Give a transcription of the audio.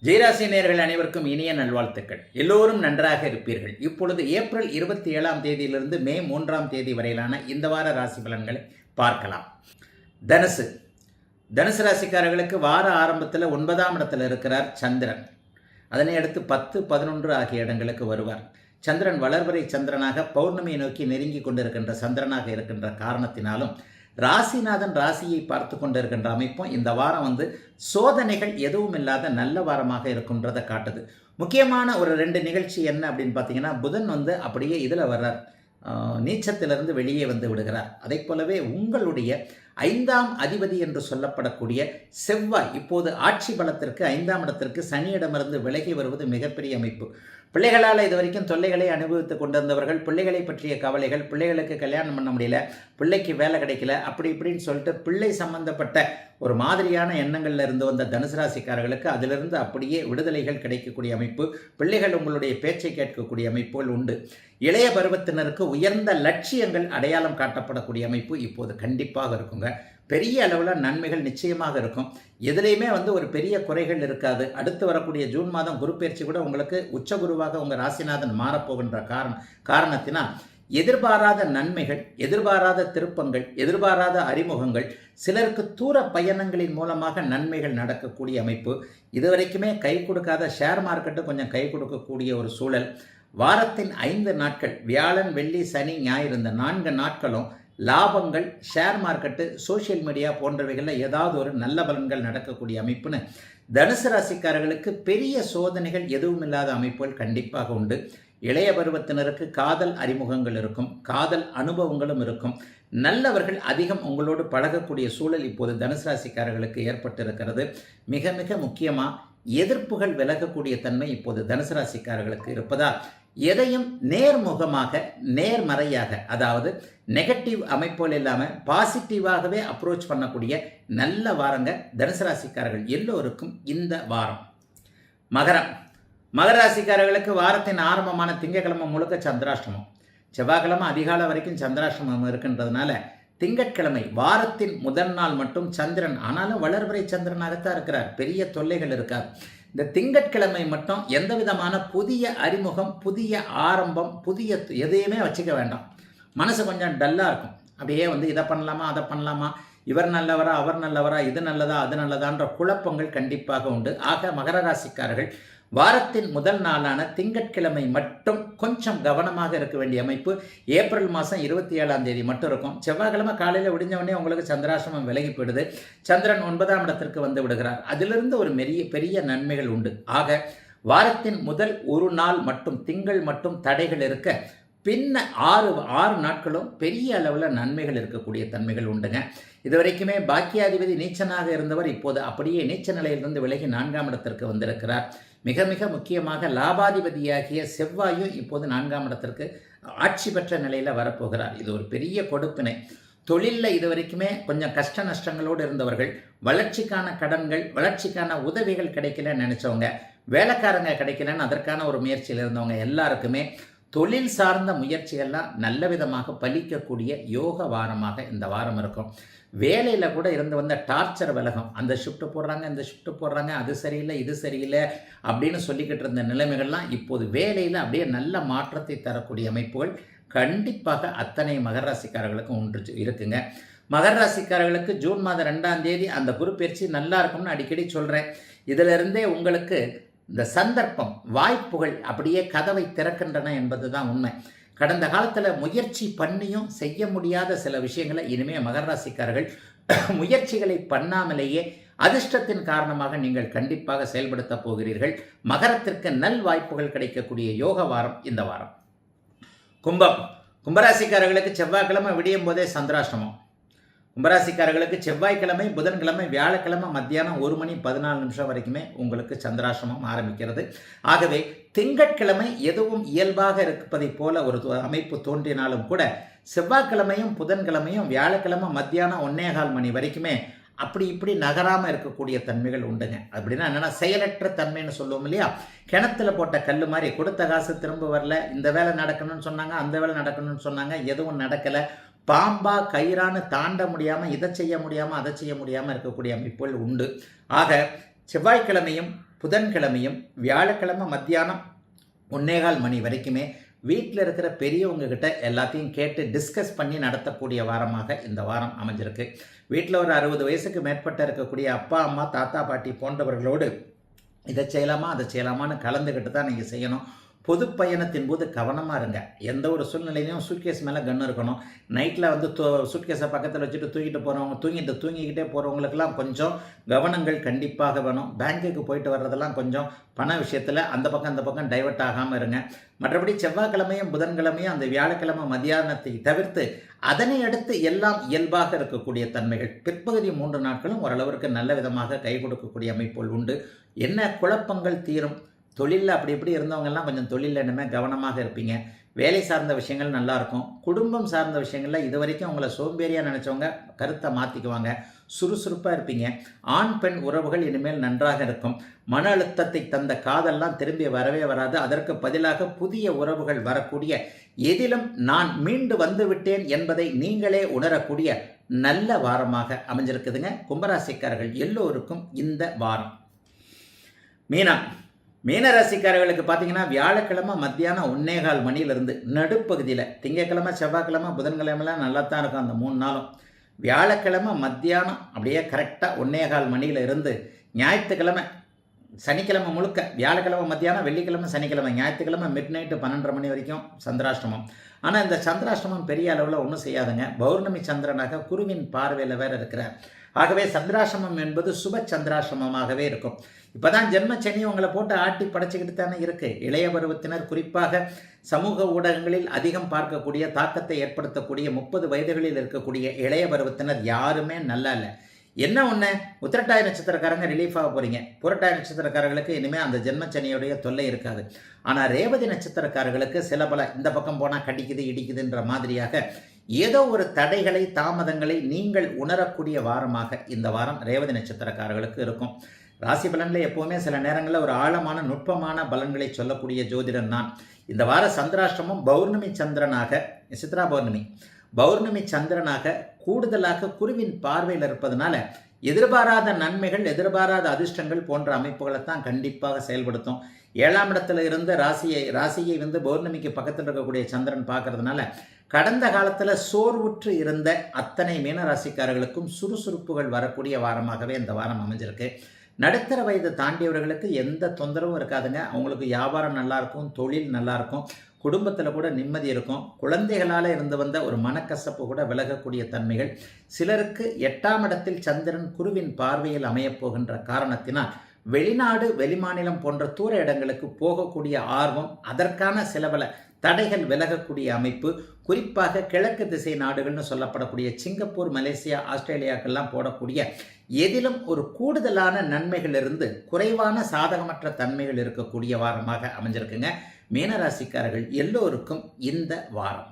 ஜெயராசி நேயர்கள் அனைவருக்கும் இனிய நல்வாழ்த்துக்கள். எல்லோரும் நன்றாக இருப்பீர்கள். இப்பொழுது ஏப்ரல் 27ஆம் தேதியிலிருந்து மே 3ஆம் தேதி வரையிலான இந்த வார ராசி பலன்களை பார்க்கலாம். தனுசு ராசிக்காரர்களுக்கு வார ஆரம்பத்தில் 9ஆம் இடத்தில் இருக்கிறார் சந்திரன். அதனை அடுத்து 10, 11 ஆகிய இடங்களுக்கு வருவார். சந்திரன் வளர்வரை சந்திரனாக பௌர்ணமியை நோக்கி நெருங்கி கொண்டிருக்கின்ற சந்திரனாக இருக்கின்ற காரணத்தினாலும் ராசிநாதன் ராசியை பார்த்து கொண்டிருக்கின்ற அமைப்பும் இந்த வாரம் சோதனைகள் எதுவும் இல்லாத நல்ல வாரமாக இருக்கின்றதை காட்டுது. முக்கியமான ஒரு 2 நிகழ்ச்சி என்ன அப்படின்னு பார்த்தீங்கன்னா, புதன் அப்படியே இதில் வர்றார், நீச்சத்திலிருந்து வெளியே விடுகிறார். அதை போலவே உங்களுடைய 5ஆம் அதிபதி என்று சொல்லப்படக்கூடிய செவ்வாய் இப்போது ஆட்சி பலத்திற்கு 5ஆம் இடத்திற்கு சனியிடமிருந்து விலகி வருவது மிகப்பெரிய அமைப்பு. பிள்ளைகளால் இதுவரைக்கும் தொல்லைகளை அனுபவித்துக் கொண்டிருந்தவர்கள், பிள்ளைகளை பற்றிய கவலைகள், பிள்ளைகளுக்கு கல்யாணம் பண்ண முடியல, பிள்ளைக்கு வேலை கிடைக்கல, அப்படி இப்படின்னு சொல்லிட்டு பிள்ளை சம்பந்தப்பட்ட ஒரு மாதிரியான எண்ணங்கள்ல இருந்து வந்த தனுசு ராசிக்காரர்களுக்கு அதிலிருந்து அப்படியே விடுதலைகள் கிடைக்கக்கூடிய அமைப்பு, பிள்ளைகள் உங்களுடைய பேச்சை கேட்கக்கூடிய அமைப்புகள் உண்டு. இளைய பருவத்தினருக்கு உயர்ந்த லட்சியங்கள் அடையாளம் காட்டப்படக்கூடிய அமைப்பு இப்போது கண்டிப்பாக இருக்குங்க. பெரிய அளவில் நன்மைகள் நிச்சயமாக இருக்கும். எதுலேயுமே ஒரு பெரிய குறைகள் இருக்காது. அடுத்து வரக்கூடிய ஜூன் மாதம் குரு பயிற்சி கூட உங்களுக்கு உச்சகுருவாக உங்கள் ராசிநாதன் மாறப்போகின்ற காரணத்தினால் எதிர்பாராத நன்மைகள், எதிர்பாராத திருப்பங்கள், எதிர்பாராத அறிமுகங்கள், சிலருக்கு தூர பயணங்களின் மூலமாக நன்மைகள் நடக்கக்கூடிய அமைப்பு. இதுவரைக்குமே கை கொடுக்காத ஷேர் மார்க்கெட்டு கொஞ்சம் கை கொடுக்கக்கூடிய ஒரு சூழல். வாரத்தின் 5 நாட்கள் வியாழன், வெள்ளி, சனி, ஞாயிறு இந்த 4 நாட்களும் லாபங்கள், ஷேர் மார்க்கெட்டு, சோஷியல் மீடியா போன்றவைகளில் ஏதாவது ஒரு நல்ல பலன்கள் நடக்கக்கூடிய அமைப்புன்னு தனுசு ராசிக்காரர்களுக்கு பெரிய சோதனைகள் எதுவும் இல்லாத அமைப்புகள் கண்டிப்பாக உண்டு. இளைய பருவத்தினருக்கு காதல் அறிமுகங்கள் இருக்கும், காதல் அனுபவங்களும் இருக்கும். நல்லவர்கள் அதிகம் உங்களோடு பழகக்கூடிய சூழல் இப்போது தனுசு ராசிக்காரர்களுக்கு ஏற்பட்டிருக்கிறது. மிக மிக முக்கியமாக எதிர்ப்புகள் விலகக்கூடிய தன்மை இப்போது தனுசு ராசிக்காரர்களுக்கு இருப்பதால் எதையும் நேர்முகமாக, நேர்மறையாக, அதாவது நெகட்டிவ் அமைப்புகள் இல்லாமல் பாசிட்டிவாகவே அப்ரோச் பண்ணக்கூடிய நல்ல வாரங்க தனுசு ராசிக்காரர்கள் எல்லோருக்கும் இந்த வாரம். மகர ராசிக்காரர்களுக்கு வாரத்தின் ஆரம்பமான திங்கட்கிழமை முழுக்க சந்திராஷ்டமம், செவ்வாய்க்கிழமை அதிகாலை வரைக்கும் சந்திராஷ்டமம் இருக்கின்றதுனால திங்கட்கிழமை வாரத்தின் முதல் நாள் மட்டும் சந்திரன், ஆனாலும் வளர்வரை சந்திரனாகத்தான் இருக்கிறார், பெரிய தொல்லைகள் இருக்காது. இந்த திங்கட்கிழமை மட்டும் எந்த விதமான புதிய அறிமுகம், புதிய ஆரம்பம், புதிய எதையுமே வச்சுக்க வேண்டாம். மனசு கொஞ்சம் டல்லாக இருக்கும். அப்படியே இதை பண்ணலாமா, அதை பண்ணலாமா, இவர் நல்லவரா, அவர் நல்லவரா, இது நல்லதா, அது நல்லதான்ற குழப்பங்கள் கண்டிப்பாக உண்டு. ஆக மகர ராசிக்காரர்கள் வாரத்தின் முதல் நாளான திங்கட்கிழமை மட்டும் கொஞ்சம் கவனமாக இருக்க வேண்டிய அமைப்பு. ஏப்ரல் மாதம் 27ஆம் தேதி மட்டும் இருக்கும். செவ்வாய்க்கிழமை காலையில் விடிஞ்சவொடனே உங்களுக்கு சந்திராசிரமம் விலகி போயிடுது. சந்திரன் 9ஆம் இடத்திற்கு விடுகிறார். அதிலிருந்து ஒரு பெரிய நன்மைகள் உண்டு. ஆக வாரத்தின் முதல் ஒரு நாள் மட்டும், திங்கள் மட்டும் தடைகள் இருக்க, பின்ன 6 நாட்களும் பெரிய அளவில் நன்மைகள் இருக்கக்கூடிய தன்மைகள் உண்டுங்க. இதுவரைக்குமே பாக்கியாதிபதி நீச்சனாக இருந்தவர் இப்போது அப்படியே நீச்ச நிலையிலிருந்து விலகி 4ஆம் இடத்திற்கு வந்திருக்கிறார். மிக மிக முக்கியமாக லாபாதிபதியாகிய செவ்வாயும் இப்போது 4ஆம் இடத்திற்கு ஆட்சி பெற்ற நிலையில் வரப்போகிறார். இது ஒரு பெரிய கொடுப்பினை. தொழிலில் இதுவரைக்குமே கொஞ்சம் கஷ்ட நஷ்டங்களோடு இருந்தவர்கள், வளர்ச்சிக்கான கடன்கள், வளர்ச்சிக்கான உதவிகள் கிடைக்கலன்னு நினச்சவங்க, வேலைக்காரங்க கிடைக்கலன்னு அதற்கான ஒரு முயற்சியில் இருந்தவங்க எல்லாருக்குமே தொழில் சார்ந்த முயற்சிகள்லாம் நல்ல விதமாக பலிக்கக்கூடிய யோக வாரமாக இந்த வாரம் இருக்கும். வேலையில் கூட இருந்து வந்த டார்ச்சர் விலகும். அந்த ஷிஃப்ட்டு போடுறாங்க, இந்த ஷிஃப்ட்டு போடுறாங்க, அது சரியில்லை, இது சரியில்லை அப்படின்னு சொல்லிக்கிட்டு இருந்த நிலைமைகள்லாம் இப்போது வேலையில் அப்படியே நல்ல மாற்றத்தை தரக்கூடிய அமைப்புகள் கண்டிப்பாக அத்தனை மகர ராசிக்காரர்களுக்கும் இருக்குங்க. மகர ராசிக்காரர்களுக்கு ஜூன் மாதம் 2ஆம் தேதி அந்த குரு பயிற்சி நல்லா இருக்கும்னு அடிக்கடி சொல்கிறேன். இதிலிருந்தே உங்களுக்கு இந்த சந்தர்ப்பம், வாய்ப்புகள் அப்படியே கதவை திறக்கின்றன என்பது தான் உண்மை. கடந்த காலத்தில் முயற்சி பண்ணியும் செய்ய முடியாத சில விஷயங்களை இனிமேல் மகர ராசிக்காரர்கள் முயற்சிகளை பண்ணாமலேயே அதிர்ஷ்டத்தின் காரணமாக நீங்கள் கண்டிப்பாக செயல்படுத்த போகிறீர்கள். மகரத்திற்கு நல் வாய்ப்புகள் கிடைக்கக்கூடிய யோக வாரம் இந்த வாரம். கும்பராசிக்காரர்களுக்கு செவ்வாய்க்கிழமை விடியும் போதே சந்திராஷ்டமம். கும்பராசிக்காரர்களுக்கு செவ்வாய்க்கிழமை, புதன்கிழமை, வியாழக்கிழமை மத்தியானம் 1 மணி 14 நிமிஷம் வரைக்குமே உங்களுக்கு சந்திராசிரமம் ஆரம்பிக்கிறது. ஆகவே திங்கட்கிழமை எதுவும் இயல்பாக இருப்பதை போல ஒரு அமைப்பு தோன்றினாலும் கூட செவ்வாய்க்கிழமையும் புதன்கிழமையும் வியாழக்கிழமை மத்தியானம் 1:15 மணி வரைக்குமே அப்படி இப்படி நகராமல் இருக்கக்கூடிய தன்மைகள் உண்டுங்க. அப்படின்னா என்னென்னா, செயலற்ற தன்மைன்னு சொல்லுவோம் இல்லையா, கிணத்துல போட்ட கல் மாதிரி, கொடுத்த காசு திரும்ப வரல, இந்த வேலை நடக்கணும்னு சொன்னாங்க, அந்த வேலை நடக்கணும்னு சொன்னாங்க, எதுவும் நடக்கலை, பாம்பா கயிறான்னு தாண்ட முடியாமல், இதை செய்ய முடியாமல், அதை செய்ய முடியாமல் இருக்கக்கூடிய அமைப்புகள் உண்டு. ஆக செவ்வாய்க்கிழமையும் புதன்கிழமையும் வியாழக்கிழமை மத்தியானம் 1:15 மணி வரைக்குமே வீட்டில் இருக்கிற பெரியவங்க கிட்ட எல்லாத்தையும் கேட்டு டிஸ்கஸ் பண்ணி நடத்தக்கூடிய வாரமாக இந்த வாரம் அமைஞ்சிருக்கு. வீட்டில் ஒரு 60 வயசுக்கு மேற்பட்ட இருக்கக்கூடிய அப்பா அம்மா தாத்தா பாட்டி போன்றவர்களோடு இதை செய்யலாமா அதை செய்யலாமான்னு கலந்துக்கிட்டு தான் நீங்கள் செய்யணும். பொது பயணத்தின் போது கவனமாக இருங்க. எந்த ஒரு சூழ்நிலையிலையும் சூட்கேஸ் மேலே கன்று இருக்கணும். நைட்டில் வந்து சூட்கேஸை பக்கத்தில் வச்சுட்டு தூக்கிட்டு போகிறவங்க தூங்கிக்கிட்டே போகிறவங்களுக்கெல்லாம் கொஞ்சம் கவனங்கள் கண்டிப்பாக வேணும். பேங்க்குக்கு போயிட்டு வர்றதெல்லாம் கொஞ்சம் பண விஷயத்தில் அந்த பக்கம் டைவர்ட் ஆகாமல் இருங்க. மற்றபடி செவ்வாய்க்கிழமையும் புதன்கிழமையும் அந்த வியாழக்கிழமை மத்தியானத்தை தவிர்த்து அதனை அடுத்து எல்லாம் இயல்பாக இருக்கக்கூடிய தன்மைகள். பிற்பகுதி 3 நாட்களும் ஓரளவிற்கு நல்ல விதமாக கை கொடுக்கக்கூடிய அமைப்புகள் உண்டு. என்ன குழப்பங்கள் தீரும். தொழிலில் அப்படி இப்படி இருந்தவங்கெல்லாம் கொஞ்சம் தொழிலில் இனிமேல் கவனமாக இருப்பீங்க. வேலை சார்ந்த விஷயங்கள் நல்லாயிருக்கும். குடும்பம் சார்ந்த விஷயங்களில் இது வரைக்கும் உங்களை சோம்பேறியாக நினச்சவங்க கருத்தை மாற்றிக்குவாங்க. சுறுசுறுப்பாக இருப்பீங்க. ஆண் பெண் உறவுகள் இனிமேல் நன்றாக இருக்கும். மன அழுத்தத்தை தந்த காதெல்லாம் திரும்பி வரவே வராது. அதற்கு பதிலாக புதிய உறவுகள் வரக்கூடிய, எதிலும் நான் மீண்டு வந்து விட்டேன் என்பதை நீங்களே உணரக்கூடிய நல்ல வாரமாக அமைஞ்சிருக்குதுங்க. கும்பராசிக்காரர்கள் எல்லோருக்கும் இந்த வாரம். மீனராசிக்காரர்களுக்கு பார்த்தீங்கன்னா வியாழக்கிழமை மத்தியானம் 1:15 மணியிலிருந்து நடுப்பகுதியில், திங்கக்கிழமை செவ்வாய்க்கிழமை புதன்கிழமைலாம் நல்லா தான் இருக்கும் அந்த 3 நாளும். வியாழக்கிழமை மத்தியானம் அப்படியே கரெக்டாக 1:15 மணியில் இருந்து ஞாயிற்றுக்கிழமை சனிக்கிழமை முழுக்க, வியாழக்கிழமை மத்தியானம், வெள்ளிக்கிழமை சனிக்கிழமை, ஞாயிற்றுக்கிழமை மிட்-நைட்டு 12:30 மணி வரைக்கும் சந்திராஷ்டமம். ஆனால் இந்த சந்திராஷ்டமம் பெரிய அளவில் ஒன்றும் செய்யாதுங்க. பௌர்ணமி சந்திரனாக குருவின் பார்வையில் வேறு இருக்கிறார். ஆகவே சந்திராசிரமம் என்பது சுப சந்திராசிரமமாகவே இருக்கும். இப்போ தான் ஜென்மச்சனி உங்களை போட்டு ஆட்டி படைச்சிக்கிட்டு தானே இருக்குது. இளைய பருவத்தினர் குறிப்பாக சமூக ஊடகங்களில் அதிகம் பார்க்கக்கூடிய, தாக்கத்தை ஏற்படுத்தக்கூடிய 30 வயதுகளில் இருக்கக்கூடிய இளைய பருவத்தினர் யாருமே நல்லா இல்லை. என்ன ஒன்று, உத்திரட்டாதி நட்சத்திரக்காரங்க ரிலீஃப் ஆக போகிறீங்க. புரட்டாதி நட்சத்திரக்காரர்களுக்கு இனிமேல் அந்த ஜென்மச்சனியுடைய தொல்லை இருக்காது. ஆனால் ரேவதி நட்சத்திரக்காரர்களுக்கு சில பல இந்த பக்கம் போனால் கடிக்குது இடிக்குதுன்ற மாதிரியாக ஏதோ ஒரு தடைகளை, தாமதங்களை நீங்கள் உணரக்கூடிய வாரமாக இந்த வாரம் ரேவதி நட்சத்திரக்காரர்களுக்கு இருக்கும். ராசி பலனில் எப்போவுமே சில நேரங்களில் ஒரு ஆழமான நுட்பமான பலன்களை சொல்லக்கூடிய ஜோதிடன் நான். இந்த வார சந்திராஷ்டமம் பௌர்ணமி சந்திரனாக, சித்ரா பௌர்ணமி சந்திரனாக கூடுதலாக குருவின் பார்வையில் இருப்பதனால எதிர்பாராத நன்மைகள், எதிர்பாராத அதிர்ஷ்டங்கள் போன்ற அமைப்புகளை தான் கண்டிப்பாக செயல்படுத்தும். 7ஆம் இடத்துல இருந்த ராசியை வந்து பௌர்ணமிக்கு பக்கத்தில் இருக்கக்கூடிய சந்திரன் பார்க்கறதுனால கடந்த காலத்தில் சோர்வுற்று இருந்த அத்தனை மீனராசிக்காரர்களுக்கும் சுறுசுறுப்புகள் வரக்கூடிய வாரமாகவே இந்த வாரம் அமைஞ்சிருக்கு. நடுத்தர வயது தாண்டியவர்களுக்கு எந்த தொந்தரவும் இருக்காதுங்க. அவங்களுக்கு வியாபாரம் நல்லாயிருக்கும், தொழில் நல்லாயிருக்கும், குடும்பத்தில் கூட நிம்மதி இருக்கும். குழந்தைகளால் இருந்து வந்த ஒரு மனக்கசப்பு கூட விலகக்கூடிய தன்மைகள். சிலருக்கு 8ஆம் இடத்தில் சந்திரன் குருவின் பார்வையில் அமையப்போகின்ற காரணத்தினால் வெளிநாடு, வெளிமாநிலம் போன்ற தூர இடங்களுக்கு போகக்கூடிய ஆர்வம், அதற்கான சில பல தடைகள் விலகக்கூடிய அமைப்பு. குறிப்பாக கிழக்கு திசை நாடுகள்னு சொல்லப்படக்கூடிய சிங்கப்பூர், மலேசியா, ஆஸ்திரேலியாக்கெல்லாம் போடக்கூடிய எதிலும் ஒரு கூடுதலான நன்மைகள் இருந்து குறைவான சாதகமற்ற தன்மைகள் இருக்கக்கூடிய வாரமாக அமைஞ்சிருக்குங்க. மீனராசிக்காரர்கள் எல்லோருக்கும் இந்த வாரம்.